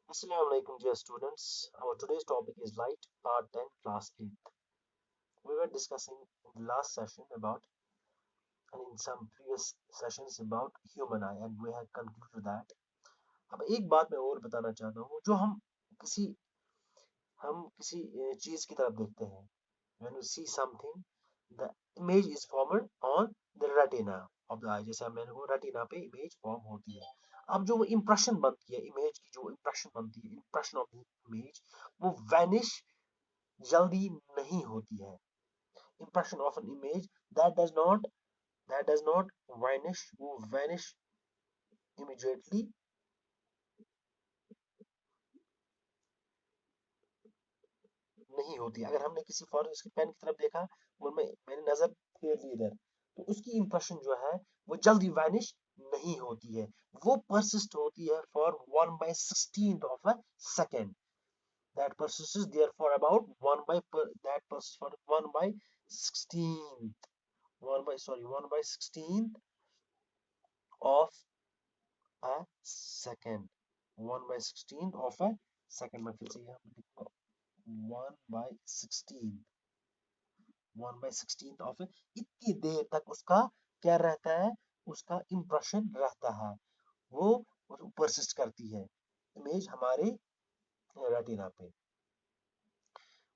Assalamu alaikum, dear students. Our today's topic is Light, Part 10, Class 8th. We were discussing in the last session about, and in some previous sessions about human eye, and we had concluded that. अब एक बात मैं और बताना चाहता हूँ जो किसी हम किसी चीज की तरफ देखते हैं. When we see something, the image is formed on the retina of the eye. जैसे हम मैंने को retina पे image form होती है. अब जो impression बनती है, image की जो impression बनती है, impression of the image, वो vanish जल्दी नहीं होती है. Impression of an image that does not vanish, वो vanish immediately नहीं होती. अगर हमने किसी फॉरेन उसके पेन की तरफ देखा और मैंने नजर फेर ली इधर, तो उसकी इंप्रेशन जो है वो जल्दी वैनिश नहीं होती है. वो परसिस्ट होती है for 1/16 of a second. That persists there for about 1 by that persists for 1 by 16th 1 by 16th of a second. 1 by 16th of a second. मैं फिर से यहाँ पे लिखूंगा 1 by 16. 1/16 ऑफ इतनी देर तक उसका क्या रहता है, उसका इंप्रेशन रहता है, वो परसिस्ट करती है इमेज हमारे रेटिना पे.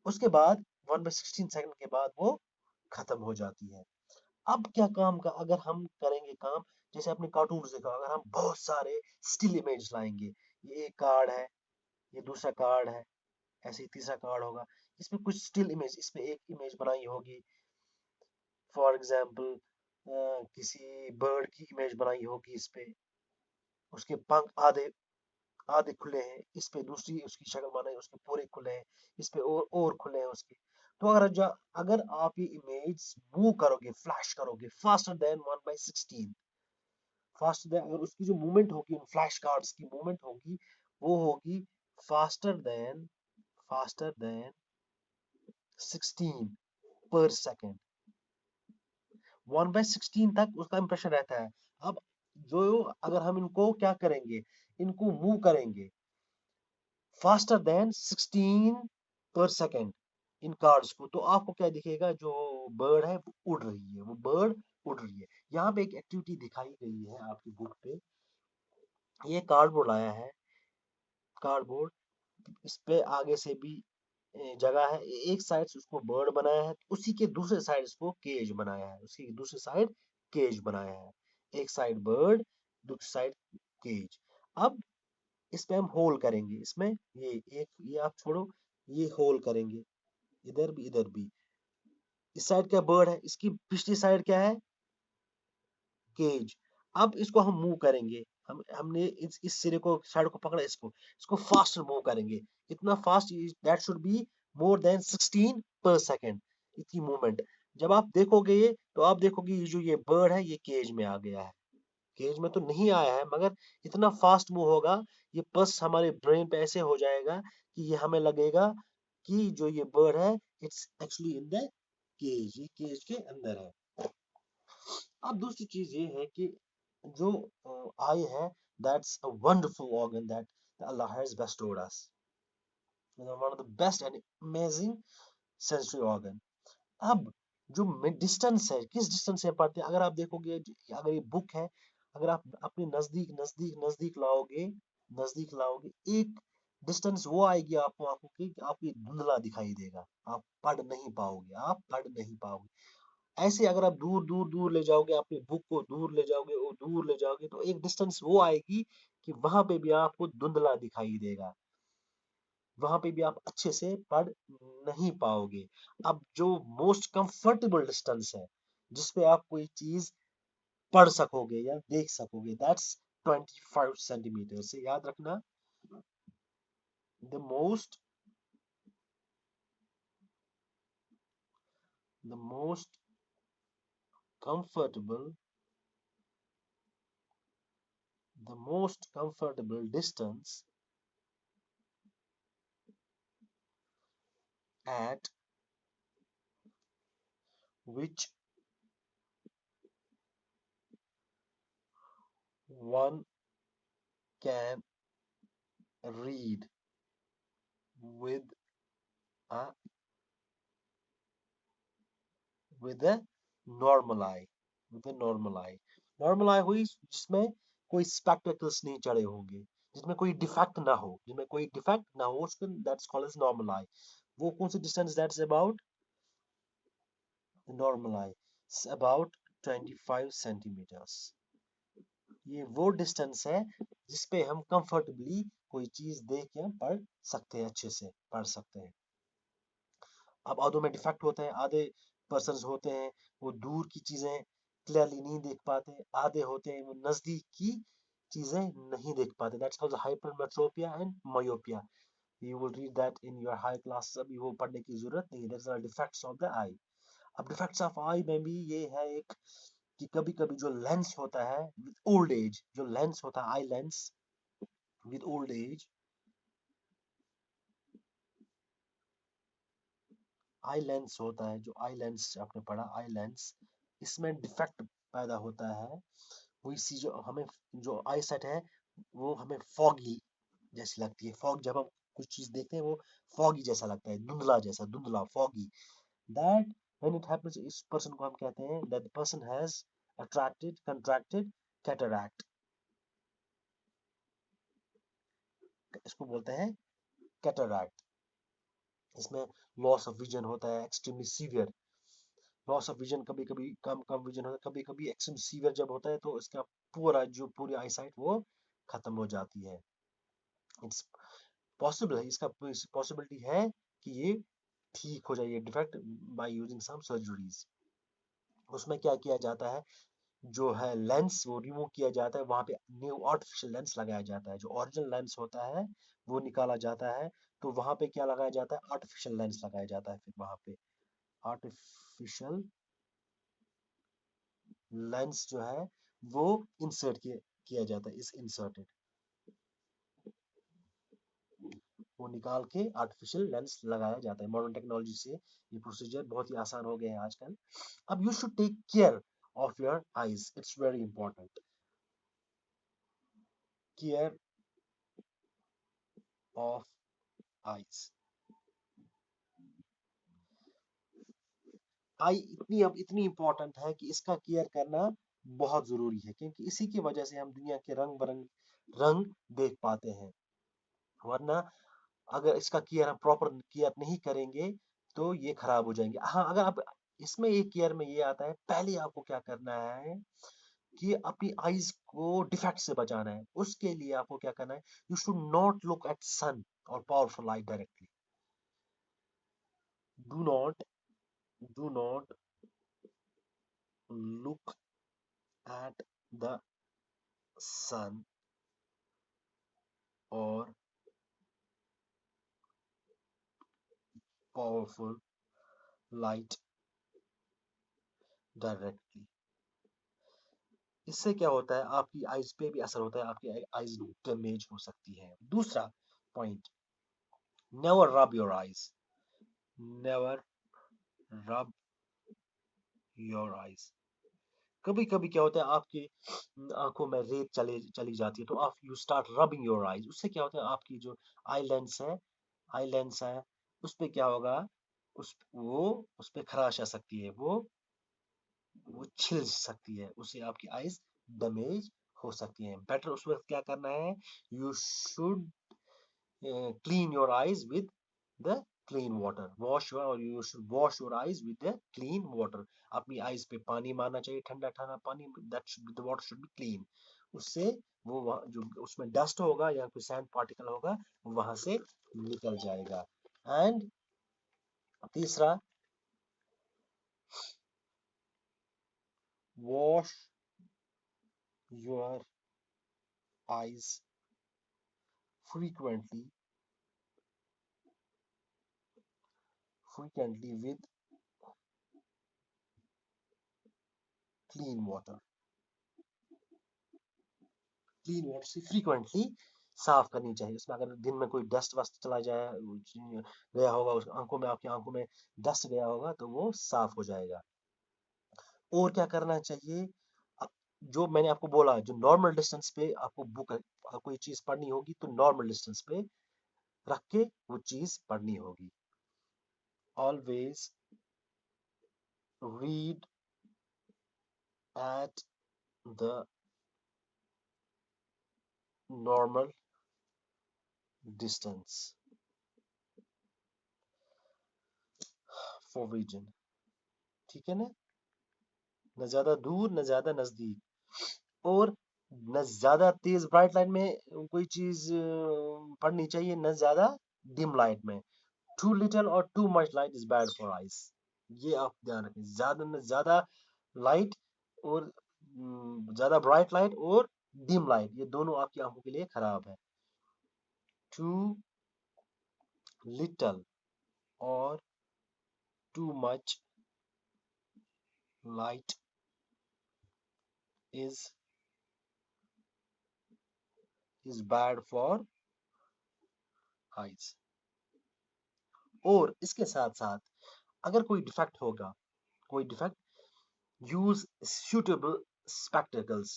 उसके बाद 1/16 सेकंड के बाद वो खत्म हो जाती है. अब क्या काम का अगर हम करेंगे काम, जैसे अपने कार्टून देखा, अगर हम बहुत सारे स्टिल इमेज लाएंगे, ये एक कार्ड है, ये दूसरा कार्ड है, ऐसे ही तीसरा कार्ड होगा, इसमें कुछ स्टिल इमेज, इसमें एक इमेज बनाई होगी, फॉर एग्जाम्पल किसी बर्ड की इमेज बनाई होगी, इस पे उसके पंख आधे आधे खुले हैं, इस पे दूसरी उसकी शक्ल बनाई, उसके पूरे खुले हैं, इस पे और खुले हैं उसके. तो अगर आप ये इमेज मूव करोगे, फ्लैश करोगे फास्टर देन 1/16, फास्टर देन, अगर उसकी जो मूवमेंट होगी, उन फ्लैश कार्ड्स की मूवमेंट होगी, वो होगी फास्टर देन 16 पर सेकेंड. 1/16 तक उसका इंप्रेशन रहता है. अब जो अगर हम इनको क्या करेंगे, इनको मूव करेंगे फास्टर देन 16 पर सेकेंड इन कार्ड्स को, तो आपको क्या दिखेगा, जो बर्ड है वो उड़ रही है, वो बर्ड उड़ रही है. यहाँ पे एक एक्टिविटी दिखाई गई है आपकी बुक पे. ये कार्डबोर्ड आया है, कार्डबोर्ड, इस पे आगे से भी जगह है. एक साइड से उसको बर्ड बनाया है, उसी के दूसरे साइड इसको केज बनाया है, उसी के दूसरे साइड केज बनाया है. एक साइड बर्ड, दूसरी साइड केज. अब इस पे हम होल करेंगे, इसमें ये आप छोड़ो, ये होल करेंगे, इधर भी इधर भी. इस साइड क्या बर्ड है, इसकी पिछली साइड क्या है, केज. अब इसको हम मूव करेंगे, हमने इस सिरे को, साइड को पकड़ा, इसको फास्ट मूव करेंगे. इतना fast that should be more than 16 पर सेकेंड, इतनी मूवमेंट. जब आप देखोगे ये, तो आप देखोगे ये जो ये बर्ड है ये केज में आ गया है. केज में तो नहीं आया है, मगर इतना फास्ट मूव होगा, ये पल्स हमारे ब्रेन पे ऐसे हो जाएगा कि ये हमें लगेगा कि जो ये बर्ड है it's actually in the cage, ये केज के अंदर है. अब दूसरी चीज ये है कि जो आई है, that's a wonderful organ that Allah has bestowed us, one of the best and amazing sensory organ. अब जो डिस्टेंस है, किस डिस्टेंस से पढ़ते हैं, अगर आप देखोगे, अगर ये बुक है, अगर आप अपने नजदीक नजदीक नजदीक लाओगे, एक डिस्टेंस वो आएगी आपको, आंखों की, कि आपको ये धुंधला दिखाई देगा, आप पढ़ नहीं पाओगे. ऐसे अगर आप दूर दूर दूर ले जाओगे, अपनी बुक को दूर ले जाओगे और दूर ले जाओगे, तो एक डिस्टेंस वो आएगी कि वहां पे भी आपको धुंधला दिखाई देगा, वहां पे भी आप अच्छे से पढ़ नहीं पाओगे. अब जो मोस्ट कंफर्टेबल डिस्टेंस है, जिसपे आप कोई चीज पढ़ सकोगे या देख सकोगे, दैट्स 25 सेंटीमीटर. से याद रखना, the most the most comfortable the most comfortable distance at which one can read with a with a normal eye, with a normal eye. Normal eye हुई जिसमें कोई स्पेक्टेकल्स नहीं चढ़े होंगे, जिसमें कोई डिफेक्ट ना हो, जिसमें कोई डिफेक्ट ना हो, उसको that's called as normal eye. वो कौन सी distance that's about normal eye, about 25 centimetres. ये वो डिस्टेंस है जिस पे हम कंफर्टेबली कोई चीज देख के हम पढ़ सकते हैं, अच्छे से पढ़ सकते हैं. अब आधों में डिफेक्ट होते हैं, आधे पर्सन होते हैं वो दूर की चीजें क्लियरली नहीं देख पाते, आधे होते हैं वो नजदीक की चीजें नहीं देख पाते. That's called hypermetropia and myopia. You will read that in your high class, अभी वो पढ़ने की जरूरत नहीं है. That's the defects of the eye. अब डिफेक्ट्स ऑफ आई में भी ये है एक कि कभी कभी जो लेंस होता है विद ओल्ड एज, जो लेंस होता है eye lens with old age, eye lens होता है, जो आई लेंस आपने पढ़ा आई लेंस, इसमें डिफेक्ट पैदा होता है. वो इसी जो हमें जो आई सेट है वो हमें फॉगी जैसी लगती है. फॉग जब हम कुछ चीज देखते हैं वो फॉगी जैसा लगता है, धुंधला जैसा, धुंधला foggy. That when it happens, इस पर्सन को हम कहते हैं that the person has attracted contracted cataract. इसको बोलते हैं कैटरैक्ट. इसमें लॉस ऑफ विजन होता है, extremely severe loss of vision. कभी कभी कम कम विजन होता है, कभी कभी एक्सट्रीम सीवियर जब होता है तो इसका पूरा जो पूरी आई साइट वो खत्म हो जाती है. इट्स पॉसिबल है, इसका पॉसिबिलिटी है कि ये ठीक हो जाए ये defect by using some surgeries. उसमें क्या किया जाता है, जो है लेंस वो रिमूव किया जाता है, वहां पे न्यू आर्टिफिशियल लेंस लगाया जाता है. जो ओरिजिनल लेंस होता है वो निकाला जाता है, तो वहां पे क्या लगाया जाता है, आर्टिफिशियल लेंस लगाया जाता है. फिर वहां पे आर्टिफिशियल लेंस जो है वो इंसर्ट किया जाता है, इस इंसर्टेड, वो निकाल के आर्टिफिशियल लेंस लगाया जाता है. मॉडर्न टेक्नोलॉजी से ये प्रोसीजर बहुत ही आसान हो गए हैं आजकल. अब you should take care of your eyes, it's very important. Care of eyes. Eye इतनी इंपॉर्टेंट है कि इसका केयर करना बहुत जरूरी है, क्योंकि इसी की वजह से हम दुनिया के रंग बरंग रंग देख पाते हैं. वरना अगर इसका केयर हम प्रॉपर केयर नहीं करेंगे तो ये खराब हो जाएंगे. हाँ, अगर आप इसमें एक केयर में ये आता है, पहले आपको क्या करना है कि अपनी आईज को डिफेक्ट से बचाना है. उसके लिए आपको क्या करना है, you should not look at sun और powerful light directly. Do not do not look at the sun or powerful light directly. इससे क्या होता है, आपकी आईज पे भी असर होता है, आपकी आईज डैमेज हो सकती है. दूसरा point, never rub your eyes. Never rub your eyes. कभी कभी क्या होता है, आपकी आंखों में रेत चली जाती है, तो आप you start rubbing your eyes. उससे क्या होता है, आपकी जो आई लेंस है उस पे क्या होगा, उस पे खराश आ सकती है, वो छिल सकती है, उससे आपकी आईज डैमेज हो सकती हैं. बेटर उस वक्त क्या करना है, you should clean your eyes with the clean water. Wash your और you should wash your eyes with the clean water. अपनी आईज पे पानी मारना चाहिए, ठंडा ठंडा पानी. That should be the water should be clean. उससे वो जो उसमें डस्ट होगा या कोई सैंड पार्टिकल होगा वो वहां से निकल जाएगा. एंड तीसरा, wash your eyes frequently with clean water. Clean water से फ्रीक्वेंटली साफ करनी चाहिए. उसमें अगर दिन में कोई डस्ट वस्ट चला जाए गया होगा, उस आंखों में, आपकी आंखों में डस्ट गया होगा तो वो साफ हो जाएगा. और क्या करना चाहिए, जो मैंने आपको बोला, जो नॉर्मल डिस्टेंस पे आपको बुक कोई चीज पढ़नी होगी तो नॉर्मल डिस्टेंस पे रख के वो चीज पढ़नी होगी। Always read at the normal distance for reason. ठीक है ना, न ज्यादा दूर न ज्यादा नजदीक, और न ज्यादा तेज ब्राइट लाइट में कोई चीज पढ़नी चाहिए, न ज्यादा डिम लाइट में। टू लिटिल और too much light is bad for eyes. ये आप ध्यान रखें, ज्यादा न ज्यादा लाइट और ज्यादा ब्राइट लाइट और डिम लाइट, ये दोनों आपकी आंखों के लिए खराब है। टू लिटिल और too much light is bad for eyes. और इसके साथ साथ अगर कोई डिफेक्ट होगा, कोई डिफेक्ट, यूज suitable spectacles।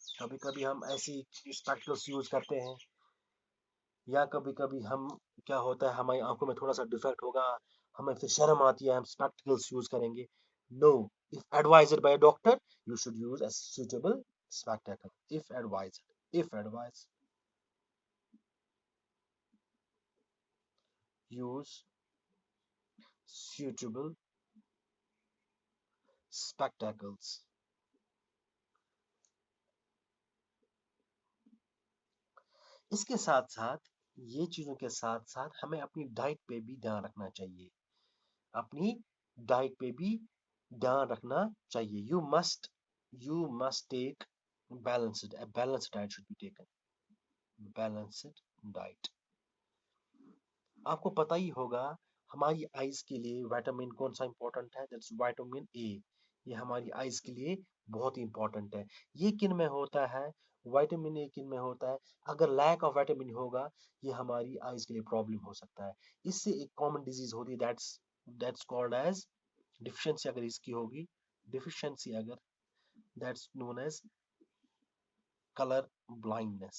कभी कभी हम ऐसी स्पेक्टकल्स यूज करते हैं, या कभी कभी हम, क्या होता है, हमारी आंखों में थोड़ा सा डिफेक्ट होगा, हमें फिर शर्म आती है, हम स्पेक्टकल्स यूज करेंगे। No, if advised by doctor you should use a suitable spectacle if advised, use suitable spectacles। इसके साथ साथ, ये चीजों के साथ साथ हमें अपनी डाइट पे भी ध्यान रखना चाहिए, अपनी डाइट पे भी ध्यान रखना चाहिए। You must take balanced, a balanced diet should be taken, balanced diet। आपको पता ही होगा हमारी आईज के लिए विटामिन कौन सा इंपॉर्टेंट है, दैट्स विटामिन ए। ये हमारी आईज के लिए बहुत ही इंपॉर्टेंट है। ये किन में होता है, विटामिन ए किन में होता है, अगर लैक ऑफ विटामिन होगा, ये हमारी आईज के लिए प्रॉब्लम हो सकता है। इससे एक कॉमन डिजीज होती है, दैट्स कॉल्ड एज डिफिशियंसी। अगर इसकी होगी डिफिशियंसी, अगर, that's known as colour blindness.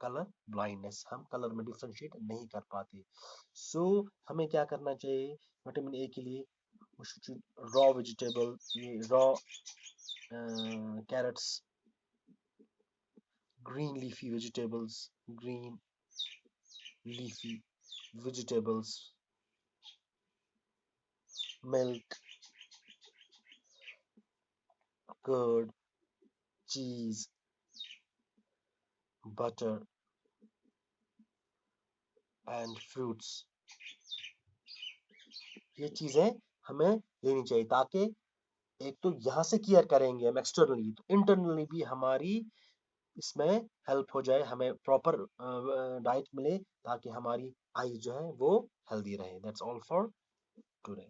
Colour blindness, हम कलर में डिफ्रेंशिएट नहीं कर पाते। सो हमें क्या करना चाहिए विटामिन ए के लिए, रॉ वेजिटेबल, ये raw carrots, green leafy vegetables, green leafy vegetables, milk, curd, cheese, butter and fruits. ये चीजें हमें लेनी चाहिए, ताकि एक तो यहाँ से केयर करेंगे हम एक्सटर्नली, तो इंटरनली भी हमारी इसमें हेल्प हो जाए, हमें प्रॉपर डाइट मिले, ताकि हमारी आई जो है वो हेल्दी रहे। That's all for today.